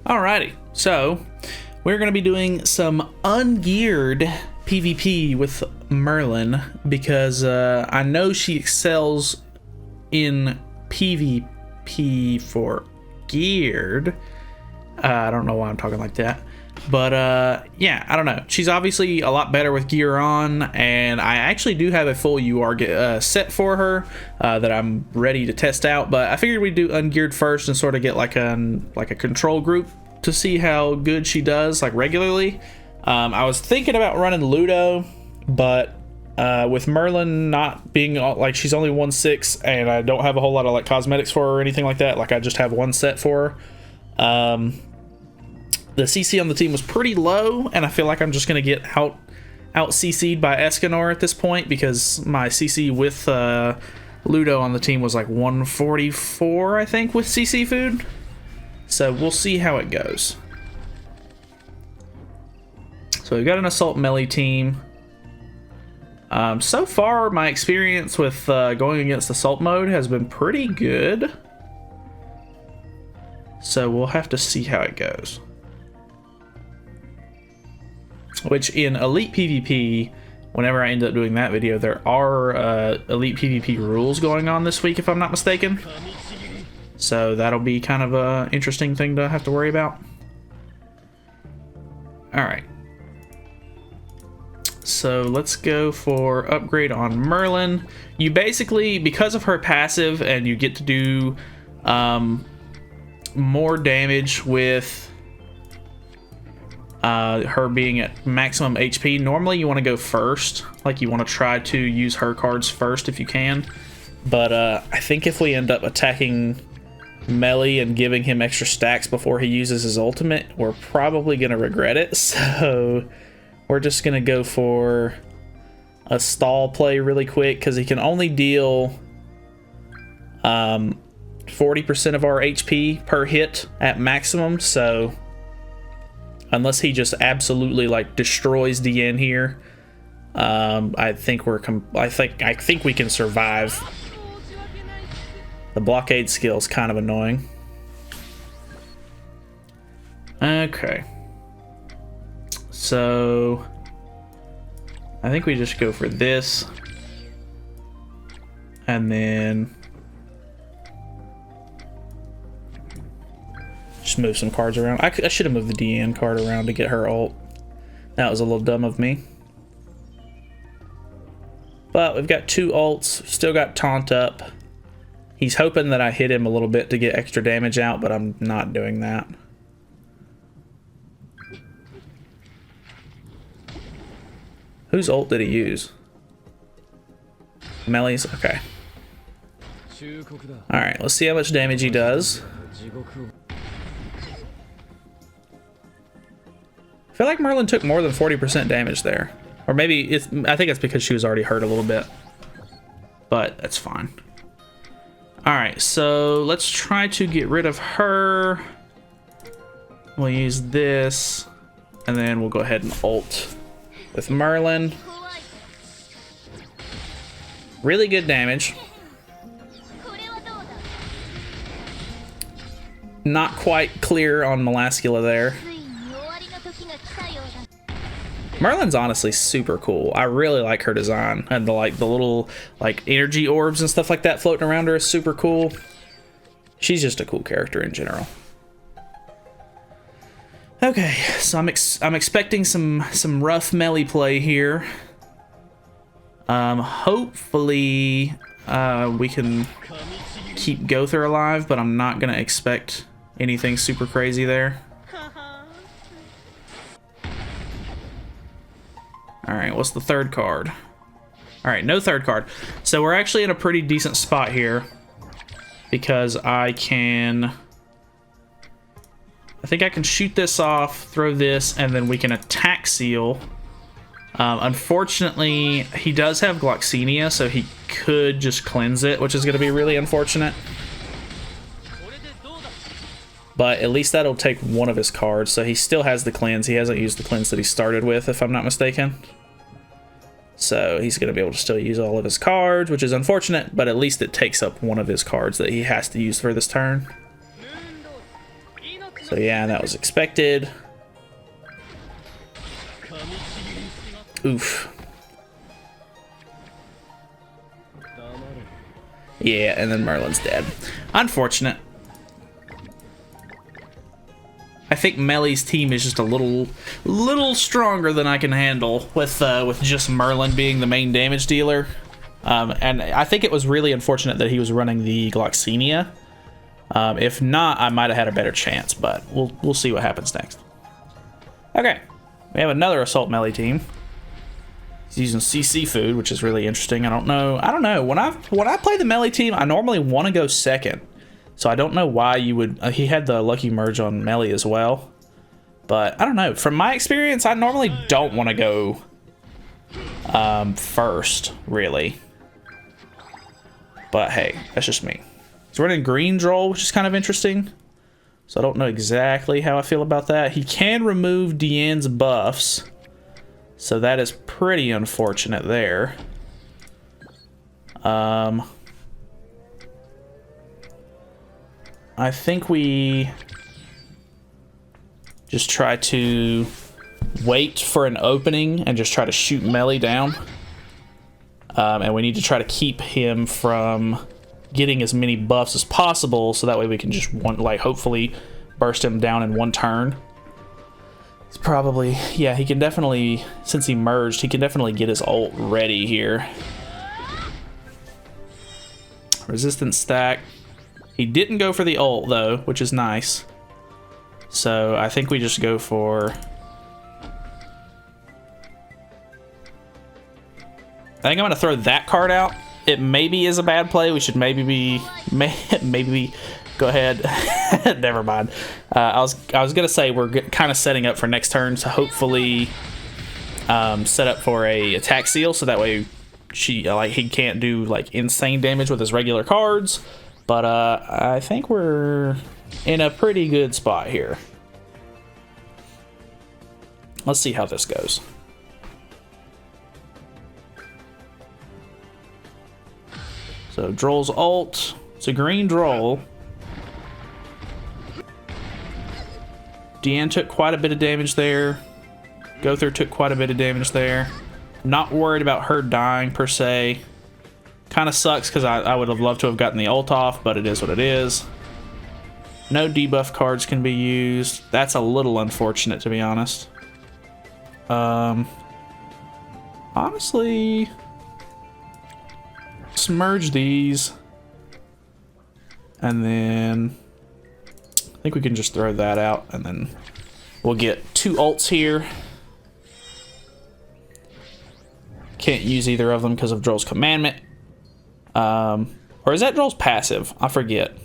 Alrighty, so we're going to be doing some ungeared PvP with Merlin because I know she excels in PvP for geared. I don't know why I'm talking like that, but yeah, I don't know. She's obviously a lot better with gear on, and I actually do have a full UR set for her that I'm ready to test out, but I figured we'd do ungeared first and sort of get like a control group to see how good she does like regularly. I was thinking about running Ludo, but with Merlin not being like, she's only 1/6 and I don't have a whole lot of like cosmetics for her or anything like that. Like I just have one set for her. The CC on the team was pretty low, and I feel like I'm just gonna get out CC'd by Escanor at this point because my CC with Ludo on the team was like 144, I think, with CC food. So we'll see how it goes. So we've got an assault melee team. So far, my experience with going against assault mode has been pretty good. So we'll have to see how it goes. Which in Elite PvP, whenever I end up doing that video, there are Elite PvP rules going on this week, if I'm not mistaken. So that'll be kind of a interesting thing to have to worry about. Alright. So let's go for upgrade on Merlin. You basically, because of her passive, and you get to do more damage with her being at maximum HP. Normally you want to go first, like you want to try to use her cards first if you can, but I think if we end up attacking melee and giving him extra stacks before he uses his ultimate, we're probably gonna regret it. So we're just gonna go for a stall play really quick because he can only deal 40% of our HP per hit at maximum. So unless he just absolutely like destroys DN here, I think we can survive. The blockade skill is kind of annoying. Okay, so I think we just go for this, and then just move some cards around. I should have moved the DN card around to get her ult. That was a little dumb of me. But we've got two ults, still got taunt up. He's hoping that I hit him a little bit to get extra damage out, but I'm not doing that. Whose ult did he use? Melee's? Okay. Alright, let's see how much damage he does. I feel like Merlin took more than 40% damage there. Or maybe I think it's because she was already hurt a little bit. But that's fine. Alright, so let's try to get rid of her. We'll use this, and then we'll go ahead and ult with Merlin. Really good damage. Not quite clear on Melascula there. Merlin's honestly super cool. I really like her design, and the little like energy orbs and stuff like that floating around her is super cool. She's just a cool character in general. Okay, so I'm expecting some rough melee play here. Hopefully we can keep Gother alive, but I'm not gonna expect anything super crazy there. Alright, what's the third card? Alright, no third card. So we're actually in a pretty decent spot here because I think I can shoot this off, throw this, and then we can attack seal. Unfortunately, he does have Gloxinia, so he could just cleanse it, which is going to be really unfortunate. But at least that'll take one of his cards, so he still has the cleanse. He hasn't used the cleanse that he started with, if I'm not mistaken. So he's going to be able to still use all of his cards, which is unfortunate, but at least it takes up one of his cards that he has to use for this turn. So yeah, that was expected. Oof. Yeah, and then Merlin's dead. Unfortunate. I think Melly's team is just a little stronger than I can handle with just Merlin being the main damage dealer. And I think it was really unfortunate that he was running the Gloxinia. If not, I might have had a better chance, but we'll see what happens next. Okay, we have another Assault Melee team. He's using CC food, which is really interesting. I don't know. When I play the Melee team, I normally want to go second. So I don't know why you would... he had the Lucky Merge on Melee as well. But I don't know. From my experience, I normally don't want to go first, really. But hey, that's just me. He's running Green Droll, which is kind of interesting. So I don't know exactly how I feel about that. He can remove Deanne's buffs. So that is pretty unfortunate there. I think we just try to wait for an opening and just try to shoot Melee down. And we need to try to keep him from getting as many buffs as possible, so that way we can just hopefully burst him down in one turn. It's probably, yeah, he can definitely, since he merged, he can definitely get his ult ready here. Resistance stack. He didn't go for the ult, though, which is nice. So I think we just go for... I think I'm going to throw that card out. It maybe is a bad play. We should maybe go ahead. Never mind. I was going to say we're kind of setting up for next turn to hopefully set up for a attack seal, so that way he can't do like insane damage with his regular cards. But I think we're in a pretty good spot here. Let's see how this goes. So Droll's ult. It's a green Droll. Deanne took quite a bit of damage there. Gother took quite a bit of damage there. Not worried about her dying per se. Kind of sucks because I would have loved to have gotten the ult off, but it is what it is. No debuff cards can be used. That's a little unfortunate, to be honest. Honestly, let's merge these. And then I think we can just throw that out, and then we'll get 2 ults here. Can't use either of them because of Droll's commandment. Or is that Droll's passive? I forget.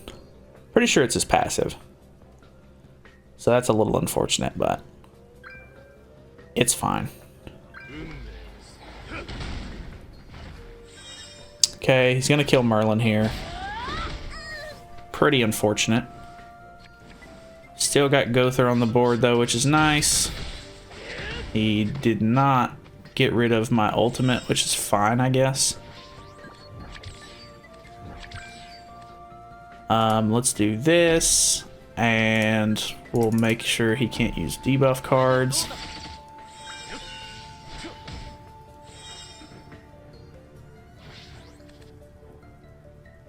Pretty sure it's his passive. So that's a little unfortunate, but it's fine. Okay, he's gonna kill Merlin here. Pretty unfortunate. Still got Gother on the board though, which is nice. He did not get rid of my ultimate, which is fine, I guess. Let's do this, and we'll make sure he can't use debuff cards.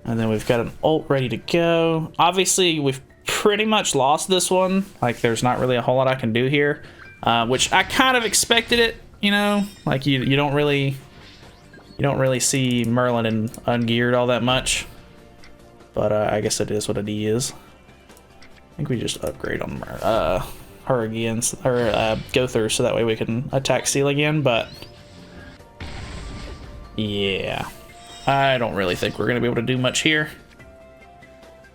And then we've got an ult ready to go. Obviously, we've pretty much lost this one. Like, there's not really a whole lot I can do here, which I kind of expected it. You know, like you don't really see Merlin and Ungeared all that much. But I guess it is what it is. I think we just upgrade on her again, or Gother, so that way we can attack seal again. But yeah, I don't really think we're gonna be able to do much here.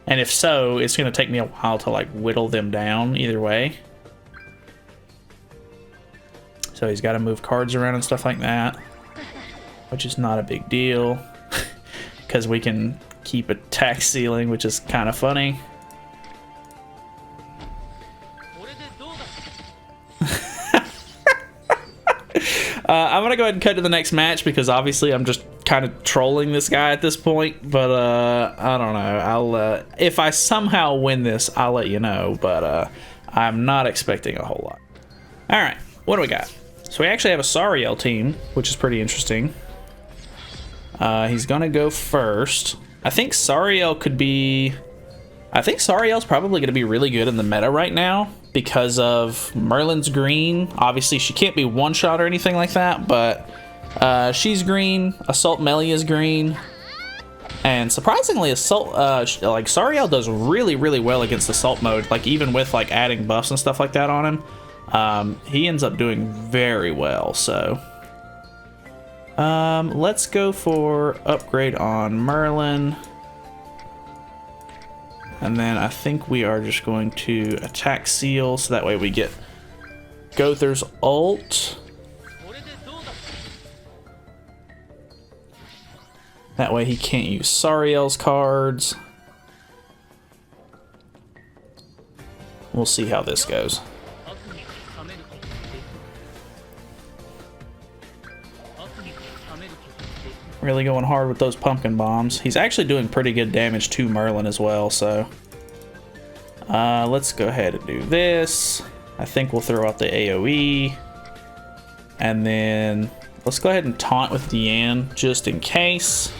And if so, it's gonna take me a while to like whittle them down either way. So he's got to move cards around and stuff like that, which is not a big deal because we can keep attack sealing, which is kind of funny. I'm gonna go ahead and cut to the next match because obviously I'm just kind of trolling this guy at this point, but I don't know. I'll if I somehow win this, I'll let you know, but I'm not expecting a whole lot. All right, what do we got? So we actually have a Sariel team, which is pretty interesting. He's gonna go first. I think Sariel could be... I think Sariel's probably gonna be really good in the meta right now because of Merlin's green. Obviously, she can't be one-shot or anything like that, but she's green. Assault Melee is green. And surprisingly, Assault, like Sariel does really, really well against Assault mode. Like even with like adding buffs and stuff like that on him, he ends up doing very well. So let's go for upgrade on Merlin. And then I think we are just going to attack Seal, so that way we get Gother's ult. That way he can't use Sariel's cards. We'll see how this goes. Really going hard with those pumpkin bombs. He's actually doing pretty good damage to Merlin as well, so let's go ahead and do this. I think we'll throw out the AoE, and then let's go ahead and taunt with Deanne just in case.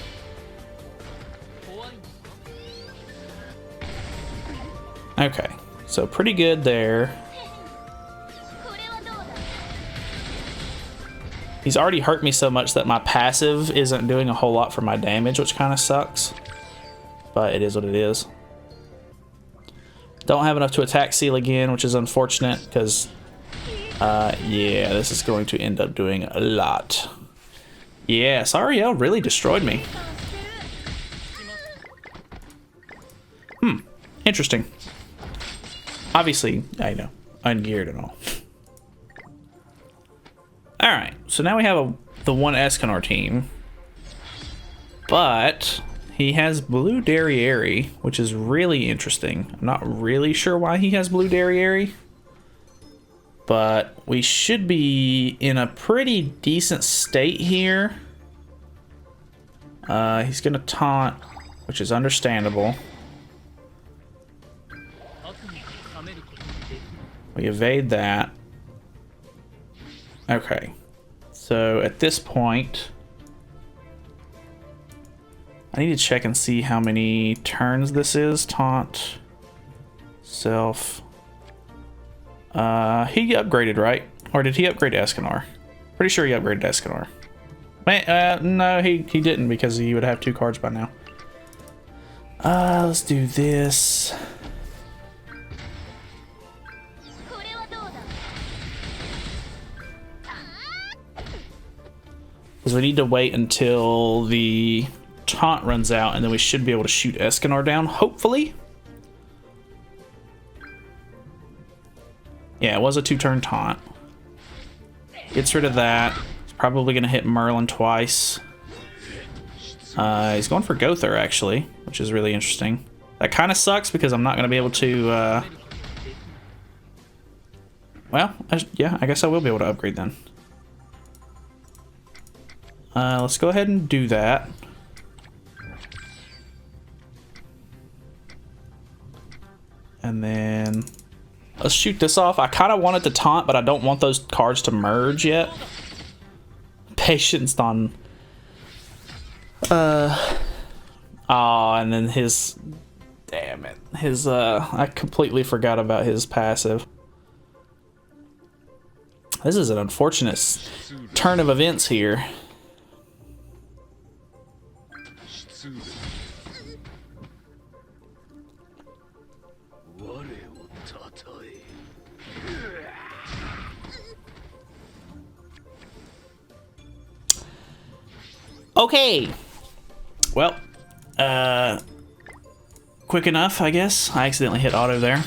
Okay, so pretty good there. He's already hurt me so much that my passive isn't doing a whole lot for my damage, which kind of sucks. But it is what it is. Don't have enough to attack Seal again, which is unfortunate because, yeah, this is going to end up doing a lot. Yeah, Sariel really destroyed me. Interesting. Obviously, I know, ungeared and all. Alright, so now we have the one Escanor team. But he has blue Derriere, which is really interesting. I'm not really sure why he has blue Derriere. But we should be in a pretty decent state here. He's going to taunt, which is understandable. We evade that. Okay, so at this point, I need to check and see how many turns this is. Taunt, self. He upgraded, right? Or did he upgrade Escanor? Pretty sure he upgraded Escanor. No, he didn't because he would have 2 cards by now. Let's do this. Because we need to wait until the taunt runs out, and then we should be able to shoot Escanor down, hopefully. Yeah, it was a 2-turn taunt. Gets rid of that. He's probably going to hit Merlin twice. He's going for Gother, actually, which is really interesting. That kind of sucks because I'm not going to be able to... Well, yeah, I guess I will be able to upgrade then. Let's go ahead and do that. And then let's shoot this off. I kind of wanted to taunt, but I don't want those cards to merge yet. Patience on... Oh, and then his... Damn it. His, I completely forgot about his passive. This is an unfortunate turn of events here. Okay. Well, quick enough, I guess. I accidentally hit auto there.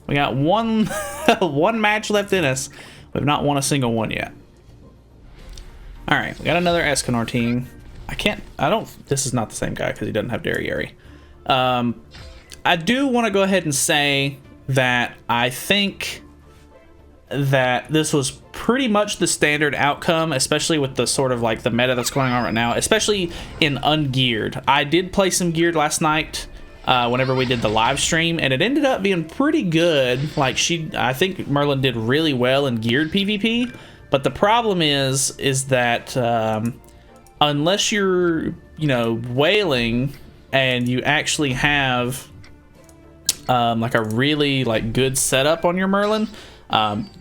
We got one one match left in us. We've not won a single one yet. All right, we got another Escanor team. This is not the same guy because he doesn't have Derriere. I do want to go ahead and say that I think that this was pretty much the standard outcome, especially with the sort of like the meta that's going on right now, especially in Ungeared. I did play some Geared last night whenever we did the live stream, and it ended up being pretty good. Like I think Merlin did really well in Geared PvP, but the problem is that unless you're, you know, whaling and you actually have like a really like good setup on your Merlin,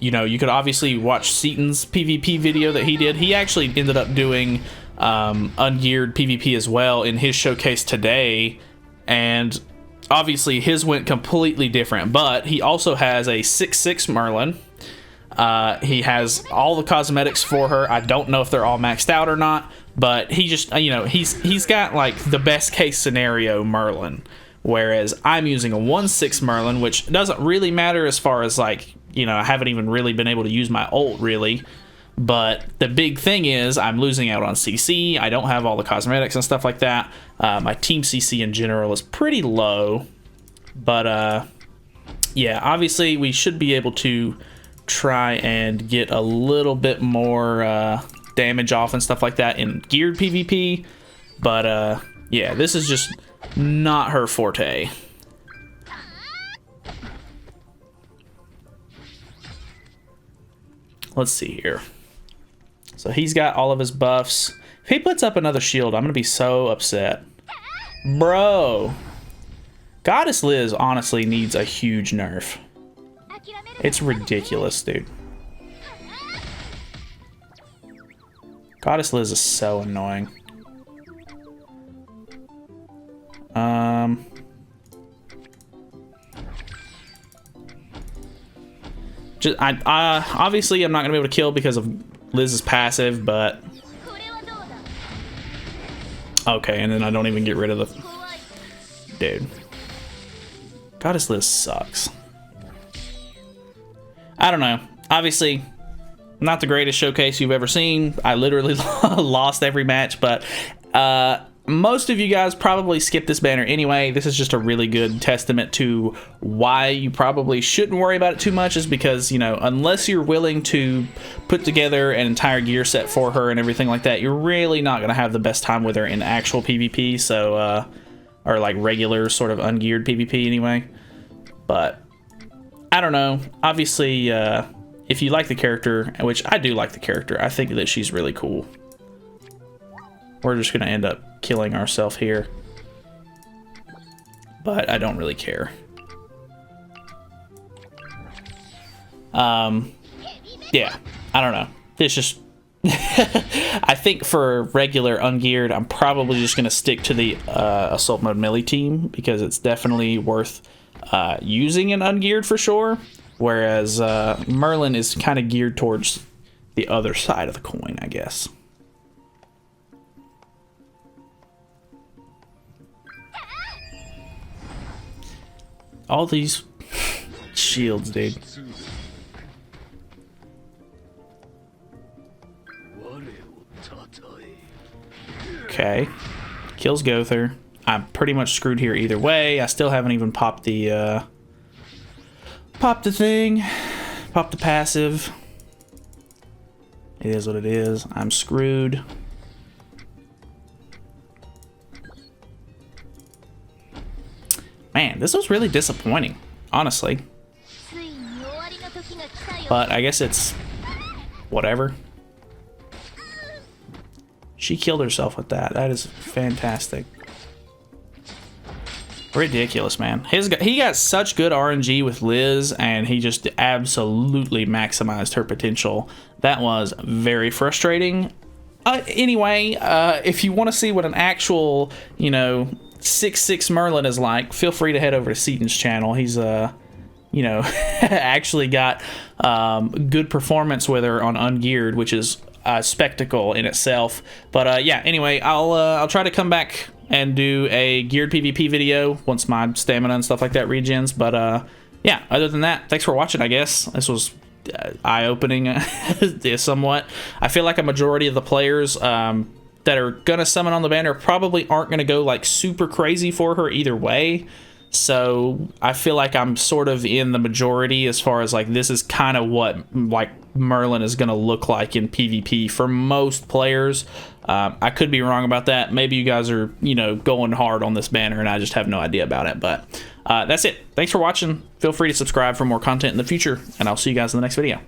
you know, you could obviously watch Seaton's PvP video that he did. He actually ended up doing Ungeared PvP as well in his showcase today, and obviously his went completely different, but he also has a 6/6 Merlin. He has all the cosmetics for her. I don't know if they're all maxed out or not, but he just, you know, he's got like the best case scenario Merlin, whereas I'm using a 1/6 Merlin, which doesn't really matter as far as like, you know, I haven't even really been able to use my ult really. But the big thing is I'm losing out on CC. I don't have all the cosmetics and stuff like that. My team CC in general is pretty low. But yeah, obviously we should be able to try and get a little bit more damage off and stuff like that in Geared PvP. But yeah, this is just not her forte. Let's see here. So he's got all of his buffs. If he puts up another shield, I'm gonna be so upset. Bro. Goddess Liz honestly needs a huge nerf. It's ridiculous, dude. Goddess Liz is so annoying. Obviously I'm not gonna be able to kill because of Liz's passive, but okay, and then I don't even get rid of the dude. Goddess Liz sucks. I don't know. Obviously, not the greatest showcase you've ever seen. I literally lost every match, but most of you guys probably skipped this banner anyway. This is just a really good testament to why you probably shouldn't worry about it too much, is because, you know, unless you're willing to put together an entire gear set for her and everything like that, you're really not going to have the best time with her in actual PvP, so, or like regular sort of ungeared PvP anyway. But I don't know. Obviously, if you like the character, which I do like the character, I think that she's really cool. We're just going to end up killing ourselves here. But I don't really care. Yeah, I don't know. It's just... I think for regular Ungeared, I'm probably just going to stick to the Assault Mode Melee team, because it's definitely worth using an Ungeared for sure. Whereas Merlin is kind of geared towards the other side of the coin, I guess. All these shields, dude. Okay. Kills Gother. I'm pretty much screwed here either way. I still haven't even popped the thing. Popped the passive. It is what it is. I'm screwed. Man, this was really disappointing, honestly. But I guess it's whatever. She killed herself with that. That is fantastic. Ridiculous, man. He got such good RNG with Liz, and he just absolutely maximized her potential. That was very frustrating. Anyway, if you want to see what an actual, you know, 6/6 Merlin is like, feel free to head over to Seaton's channel. He's you know, actually got good performance with her on Ungeared, which is a spectacle in itself. But yeah, anyway, I'll try to come back and do a geared PvP video once my stamina and stuff like that regens. But yeah, other than that, thanks for watching, I guess. This was eye-opening somewhat. I feel like a majority of the players that are gonna summon on the banner probably aren't gonna go like super crazy for her either way. So I feel like I'm sort of in the majority as far as like this is kind of what like Merlin is going to look like in PvP for most players. I could be wrong about that. Maybe you guys are, you know, going hard on this banner and I just have no idea about it. But that's it. Thanks for watching. Feel free to subscribe for more content in the future, and I'll see you guys in the next video.